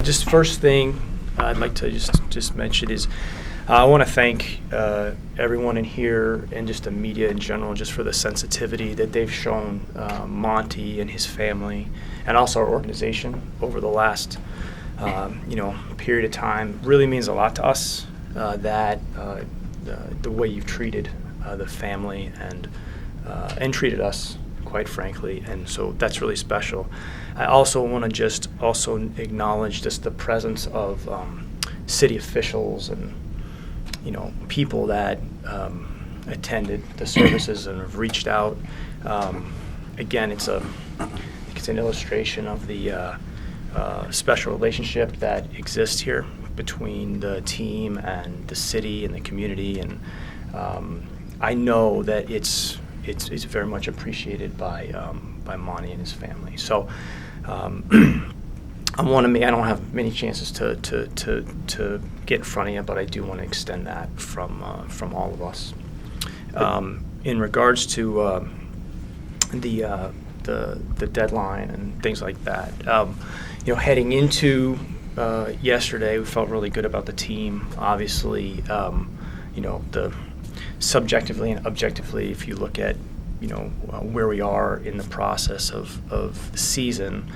just first thing I'd like to just mention is I want to thank everyone in here and just the media in general just for the sensitivity that they've shown Monty and his family and also our organization over the last period of time. Really means a lot to us that the way you've treated the family and treated us, quite frankly, and so that's really special. I also want to just also acknowledge just the presence of city officials and people that attended the services and have reached out. Again, I think it's an illustration of the special relationship that exists here between the team and the city and the community, and I know that it's very much appreciated by Monty and his family. So I don't have many chances to get in front of you, but I do want to extend that from all of us. In regards to the deadline and things like that, heading into yesterday, we felt really good about the team. Obviously, the subjectively and objectively, if you look at where we are in the process of the season,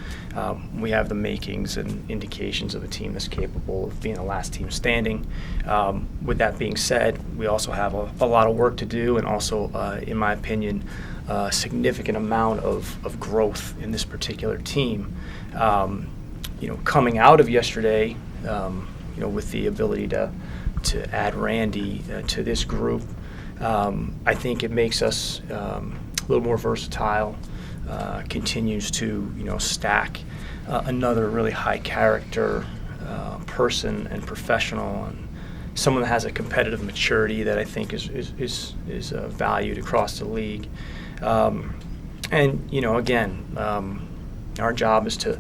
we have the makings and indications of a team that's capable of being the last team standing. With that being said, we also have a lot of work to do, and also, in my opinion, a significant amount of growth in this particular team. Coming out of yesterday, with the ability to add Randy to this group, I think it makes us a little more versatile, continues to stack another really high character person and professional, and someone that has a competitive maturity that I think is valued across the league. Our job is to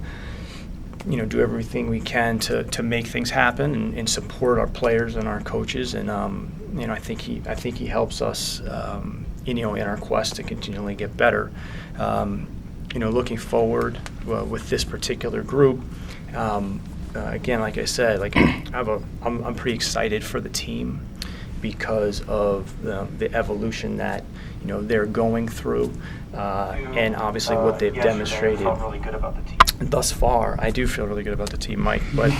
do everything we can to make things happen and support our players and our coaches, and I think he helps us in our quest to continually get better. Looking forward with this particular group, again, like I said, I'm pretty excited for the team because of the evolution that they're going through, and obviously what they've demonstrated. Felt really good about the team. Thus far. I do feel really good about the team, Mike, but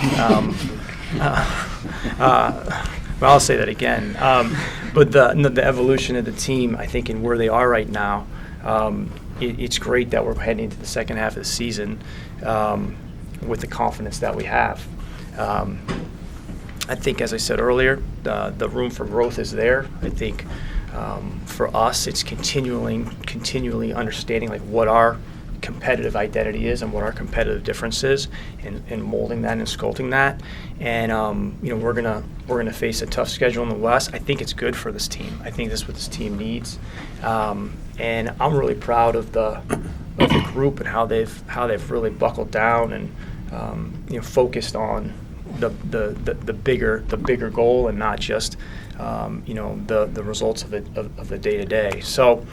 well, I'll say that again. But the evolution of the team, I think, and where they are right now, it's great that we're heading into the second half of the season with the confidence that we have. I think, as I said earlier, the room for growth is there. I think for us, it's continually understanding what our competitive identity is and what our competitive difference is, and molding that and sculpting that. And we're gonna face a tough schedule in the West. I think it's good for this team. I think that's what this team needs. And I'm really proud of the group and how they've really buckled down and focused on the bigger goal and not just the results of the day to day. So.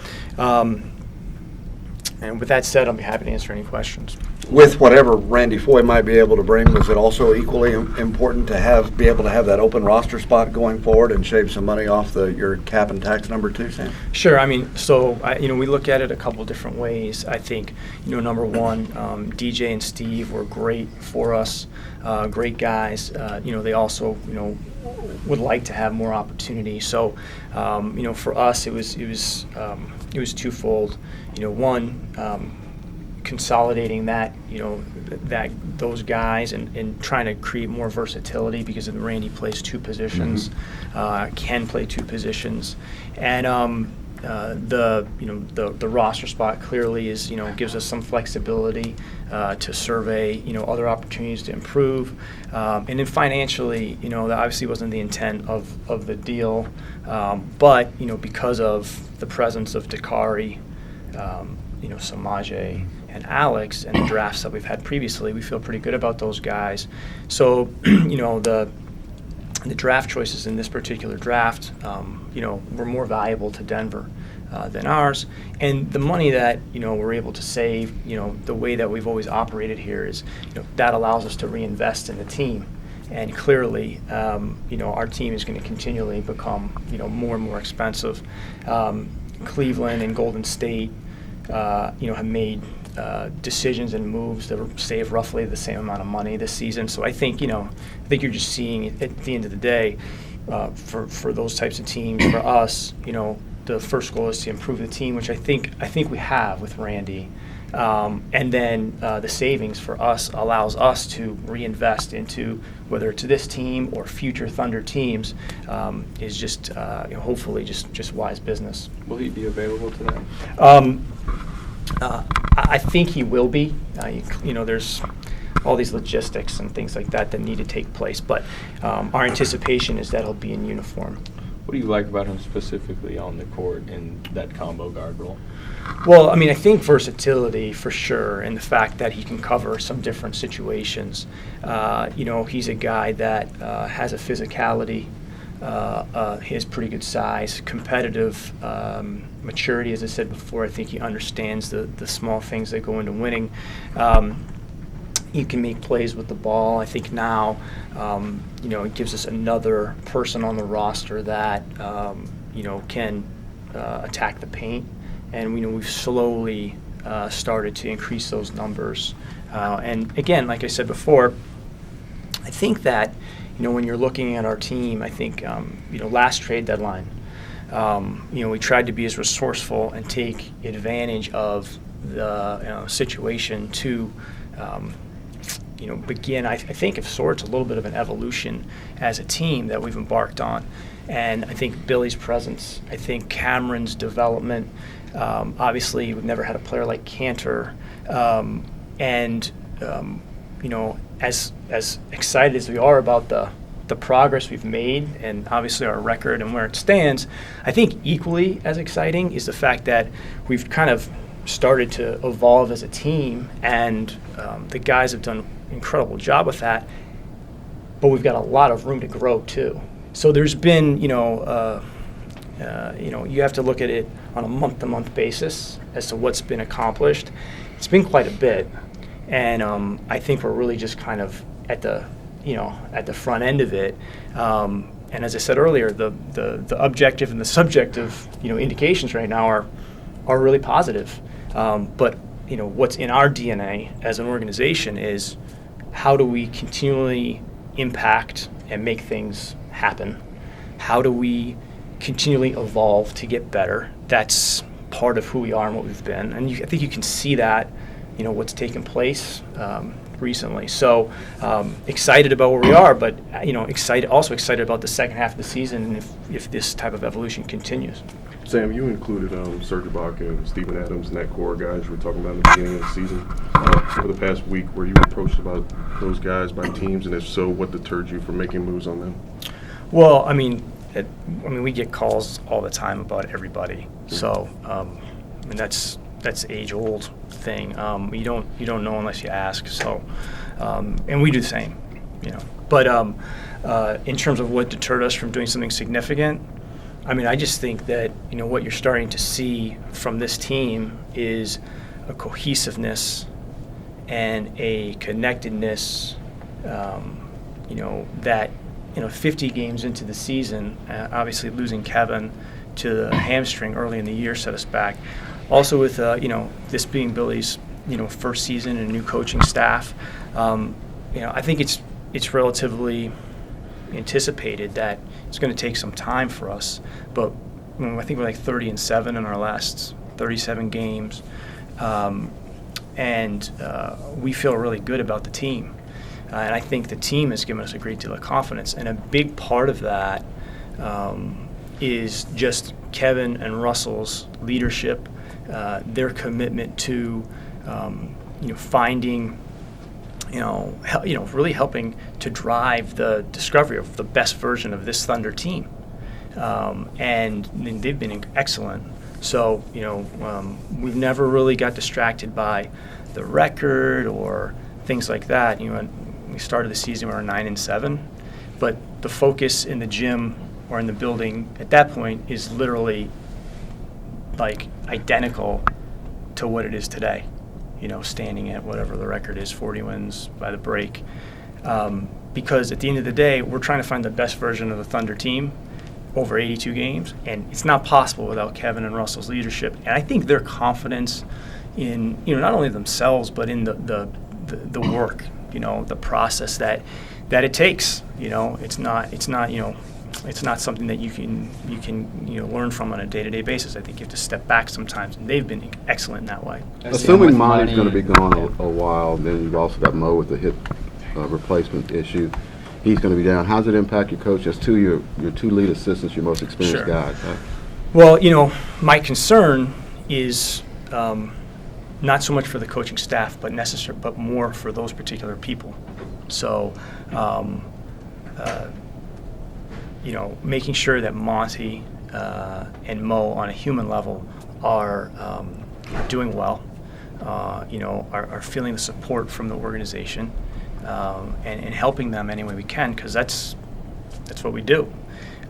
And with that said, I'll be happy to answer any questions. With whatever Randy Foy might be able to bring, was it also equally important to be able to have that open roster spot going forward and shave some money off your cap and tax number too, Sam? Sure. We look at it a couple different ways. I think, number one, DJ and Steve were great for us, great guys. They also, would like to have more opportunity. So, for us, it was twofold. One, consolidating that, those guys and trying to create more versatility because of Randy plays two positions, can play two positions, and the roster spot clearly is gives us some flexibility to survey other opportunities to improve, and then financially that obviously wasn't the intent of the deal, but because of the presence of Dakari, Samaje and Alex and the drafts that we've had previously, we feel pretty good about those guys. So the draft choices in this particular draft were more valuable to Denver than ours. And the money that, we're able to save, the way that we've always operated here is, that allows us to reinvest in the team. And clearly, our team is going to continually become, more and more expensive. Cleveland and Golden State, have made decisions and moves that save roughly the same amount of money this season. So I think, you're just seeing at the end of the day, for those types of teams, for us, the first goal is to improve the team, which I think we have with Randy. And then the savings for us allows us to reinvest into whether it's this team or future Thunder teams, is just hopefully just wise business. Will he be available to that? I think he will be. There's all these logistics and things like that need to take place, but our anticipation is that he'll be in uniform. What do you like about him specifically on the court in that combo guard role? Well, I think versatility for sure, and the fact that he can cover some different situations. He's a guy that has a physicality, he has pretty good size, competitive maturity, as I said before. I think he understands the small things that go into winning. He can make plays with the ball. I think now, it gives us another person on the roster that, can attack the paint. And we've slowly started to increase those numbers. And again, like I said before, I think that, when you're looking at our team, I think, last trade deadline, we tried to be as resourceful and take advantage of the situation to, begin, I think, of sorts, a little bit of an evolution as a team that we've embarked on. And I think Billy's presence, I think Cameron's development, obviously we've never had a player like Cantor, as excited as we are about the progress we've made and obviously our record and where it stands, I think equally as exciting is the fact that we've kind of started to evolve as a team, and the guys have done an incredible job with that, but we've got a lot of room to grow too. So there's been, you have to look at it on a month-to-month basis as to what's been accomplished. It's been quite a bit, and I think we're really just kind of at the front end of it. And as I said earlier, the objective and the subjective, indications right now are really positive. But what's in our DNA as an organization is how do we continually impact and make things happen? How do we continually evolve to get better? That's part of who we are and what we've been. And I think you can see that, what's taken place recently. So excited about where we are, but also excited about the second half of the season and if this type of evolution continues. Sam, you included Serge Ibaka and Steven Adams in that core guys you were talking about in the beginning of the season. Over the past week, were you approached about those guys by teams, and if so, what deterred you from making moves on them? Well, we get calls all the time about everybody. So, that's age-old thing. You don't know unless you ask. So, and we do the same, But in terms of what deterred us from doing something significant, I just think that, what you're starting to see from this team is a cohesiveness and a connectedness, that, 50 games into the season, obviously losing Kevin to the hamstring early in the year set us back. Also with, this being Billy's, first season and a new coaching staff, I think it's relatively anticipated that it's going to take some time for us, but I think we're like 30-7 in our last 37 games, and we feel really good about the team, and I think the team has given us a great deal of confidence, and a big part of that is just Kevin and Russell's leadership, their commitment to finding, really helping to drive the discovery of the best version of this Thunder team. And they've been excellent. So, we've never really got distracted by the record or things like that. We started the season, we were 9-7, but the focus in the gym or in the building at that point is literally like identical to what it is today. Standing at whatever the record is, 40 wins by the break. Because at the end of the day, we're trying to find the best version of the Thunder team over 82 games, and it's not possible without Kevin and Russell's leadership. And I think their confidence in not only themselves but in the work, the process that it takes. It's not something that you can learn from on a day-to-day basis. I think you have to step back sometimes, and they've been excellent in that way. Assuming Monty's going to be gone a while, then you've also got Mo with the hip replacement issue. He's going to be down. How does it impact your coach? That's your two lead assistants, your most experienced Sure. guys. Huh? Well, my concern is not so much for the coaching staff, but more for those particular people. So, making sure that Monty and Mo on a human level are doing well, are feeling the support from the organization, and helping them any way we can, because that's what we do.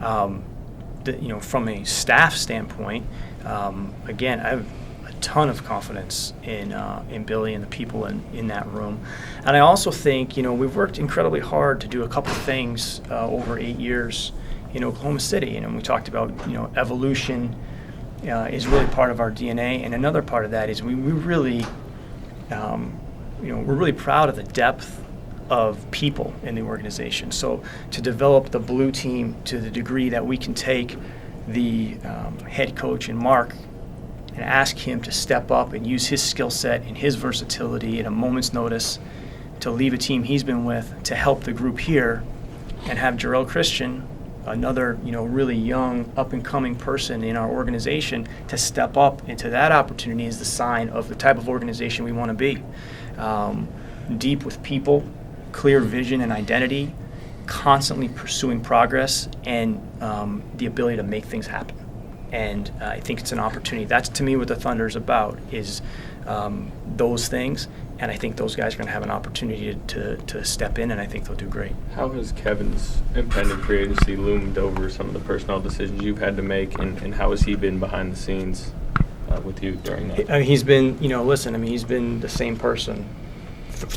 From a staff standpoint, again, I have a ton of confidence in Billy and the people in that room. And I also think, we've worked incredibly hard to do a couple of things over 8 years in Oklahoma City. And we talked about, evolution is really part of our DNA. And another part of that is we really, we're really proud of the depth of people in the organization. So to develop the blue team to the degree that we can take the head coach and Mark and ask him to step up and use his skill set and his versatility at a moment's notice to leave a team he's been with to help the group here, and have Jarrell Christian, another really young up-and-coming person in our organization, to step up into that opportunity is the sign of the type of organization we want to be. Deep with people, clear vision and identity, constantly pursuing progress, and the ability to make things happen. And I think it's an opportunity. That's, to me, what the Thunder is about, is those things. And I think those guys are going to have an opportunity to step in, and I think they'll do great. How has Kevin's impending free agency loomed over some of the personnel decisions you've had to make, and how has he been behind the scenes with you during that? He's been, he's been the same person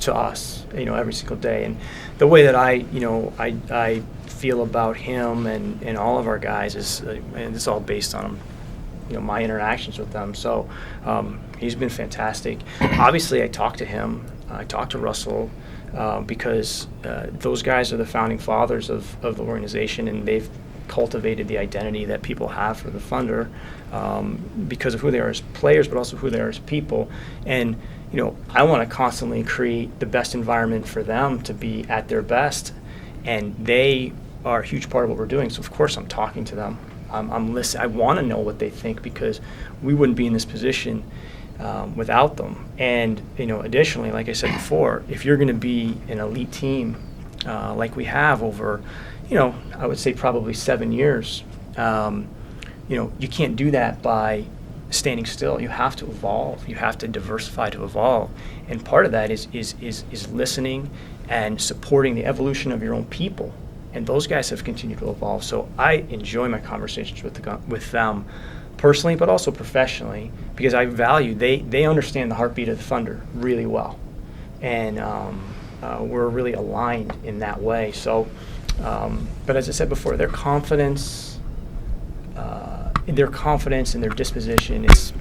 to us, every single day. And the way that I feel about him and all of our guys is, and it's all based on my interactions with them. So he's been fantastic. Obviously, I talked to him. I talked to Russell because those guys are the founding fathers of the organization, and they've cultivated the identity that people have for the Thunder because of who they are as players, but also who they are as people. And I want to constantly create the best environment for them to be at their best, and they are a huge part of what we're doing. So of course I'm talking to them. I'm listening. I want to know what they think, because we wouldn't be in this position without them. And additionally, like I said before, if you're going to be an elite team like we have over, I would say probably 7 years, you can't do that by standing still. You have to evolve. You have to diversify to evolve. And part of that is listening and supporting the evolution of your own people. And those guys have continued to evolve. So I enjoy my conversations with them personally, but also professionally, because I value they understand the heartbeat of the Thunder really well, and we're really aligned in that way. So, but as I said before, their confidence and their disposition is,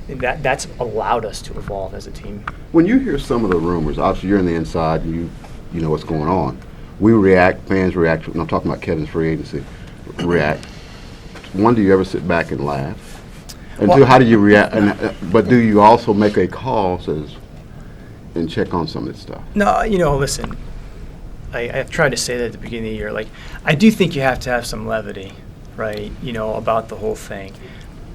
that's allowed us to evolve as a team. When you hear some of the rumors, obviously you're on the inside and you know what's going on. Fans react, and I'm talking about Kevin's free agency, react. One, do you ever sit back and laugh? And two, how do you react? But do you also make a call and check on some of this stuff? No, listen, I've tried to say that at the beginning of the year. Like, I do think you have to have some levity, right, about the whole thing.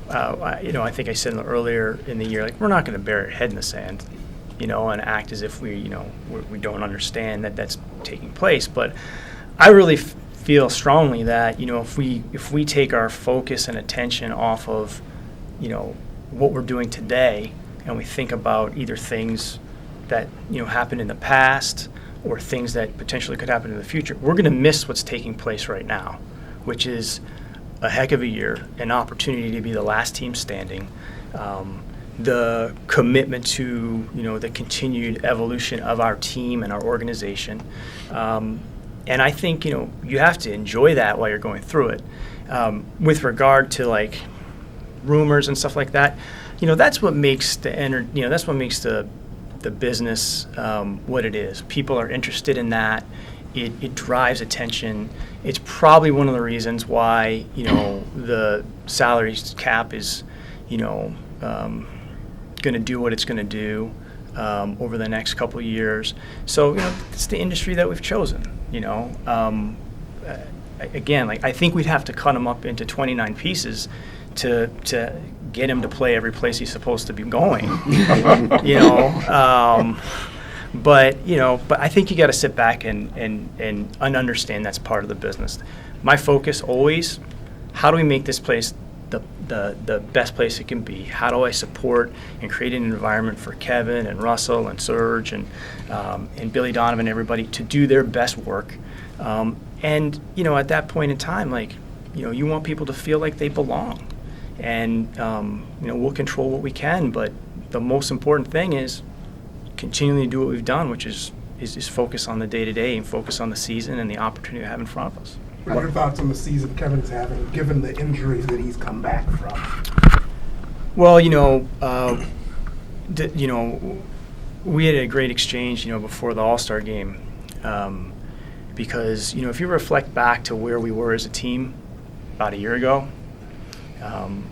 I think I said earlier in the year, like, we're not going to bury our head in the sand, and act as if we don't understand that that's taking place. But I really feel strongly that, if we take our focus and attention off of, what we're doing today, and we think about either things that, happened in the past or things that potentially could happen in the future, we're going to miss what's taking place right now, which is a heck of a year, an opportunity to be the last team standing, the commitment to, the continued evolution of our team and our organization. And I think, you have to enjoy that while you're going through it. With regard to like rumors and stuff like that, that's what makes that's what makes the business what it is. People are interested in that. It drives attention. It's probably one of the reasons why, the salary cap is, going to do what it's going to do over the next couple of years. So, it's the industry that we've chosen, Again, like I think we'd have to cut him up into 29 pieces to get him to play every place he's supposed to be going, But I think you got to sit back and understand that's part of the business. My focus always, how do we make this place the best place it can be? How do I support and create an environment for Kevin and Russell and Serge and Billy Donovan and everybody to do their best work? And at that point in time, you want people to feel like they belong, and we'll control what we can. But the most important thing is continually do what we've done, which is focus on the day-to-day and focus on the season and the opportunity we have in front of us. What are your thoughts on the season Kevin's having, given the injuries that he's come back from? Well, we had a great exchange, before the All-Star game, because if you reflect back to where we were as a team about a year ago, I'm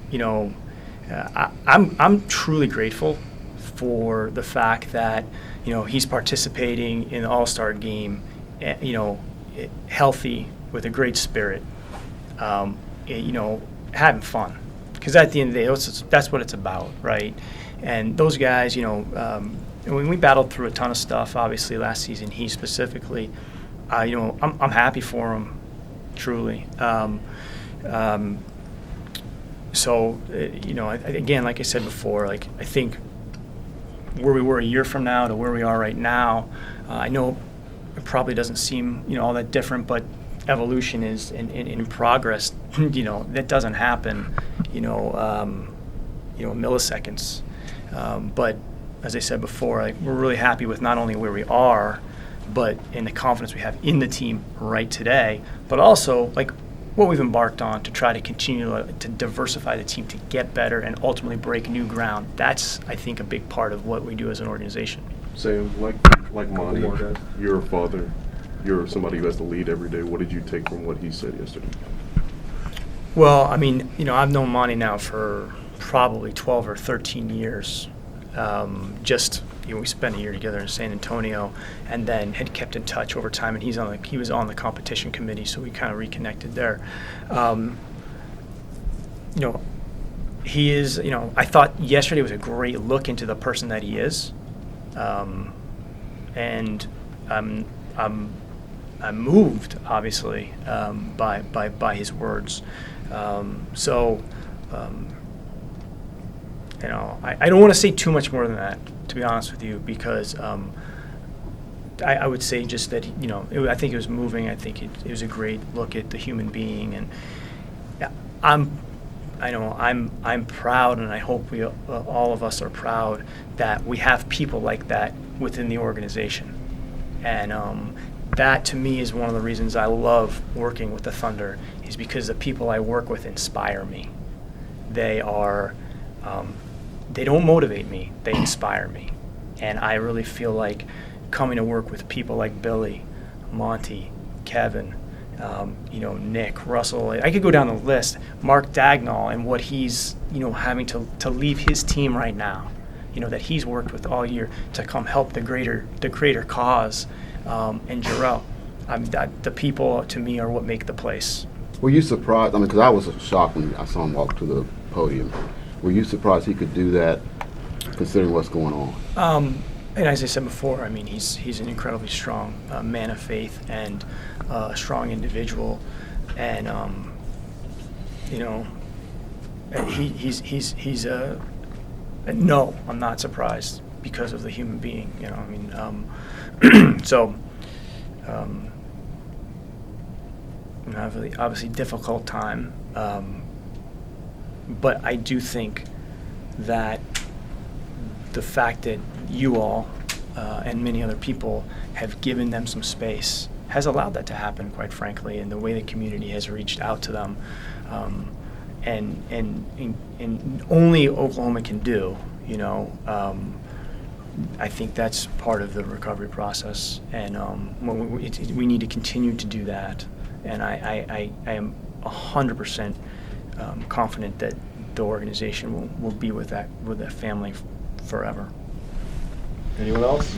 truly grateful for the fact that he's participating in the All-Star game, healthy, with a great spirit, having fun, because at the end of the day, that's what it's about, right? And those guys, when we battled through a ton of stuff, obviously last season, he specifically, I'm happy for him, truly. So, again, like I said before, I think where we were a year from now to where we are right now, I know it probably doesn't seem, all that different, but evolution is in progress. That doesn't happen, milliseconds. But as I said before, we're really happy with not only where we are, but in the confidence we have in the team right today, but also what we've embarked on to try to continue to diversify the team to get better and ultimately break new ground. That's, I think, a big part of what we do as an organization. Sam, like Monty, you're a father. You're somebody who has to lead every day. What did you take from what he said yesterday? Well, I've known Monty now for probably 12 or 13 years. We spent a year together in San Antonio, and then had kept in touch over time. And he was on the competition committee, so we kind of reconnected there. He is. I thought yesterday was a great look into the person that he is, and I'm moved, obviously, by his words. I don't want to say too much more than that, to be honest with you, because I would say just that I think it was moving. I think it was a great look at the human being, and I'm proud, and I hope we all of us are proud that we have people like that within the organization, and that to me is one of the reasons I love working with the Thunder, is because the people I work with inspire me. They are, they don't motivate me, they inspire me. And I really feel like coming to work with people like Billy, Monty, Kevin, Nick, Russell, I could go down the list, Mark Dagnall, and what he's, having to leave his team right now, that he's worked with all year to come help the greater cause. And Jarrell, the people to me are what make the place. Were you surprised? Because I was shocked when I saw him walk to the podium. Were you surprised he could do that, considering what's going on? And as I said before, he's an incredibly strong man of faith and a strong individual, and he's no, I'm not surprised because of the human being. So. obviously difficult time. But I do think that the fact that you all and many other people have given them some space has allowed that to happen, quite frankly, and the way the community has reached out to them, and only Oklahoma can do, you know. I think that's part of the recovery process, and we need to continue to do that. And I am 100% confident that the organization will be with that family forever. Anyone else?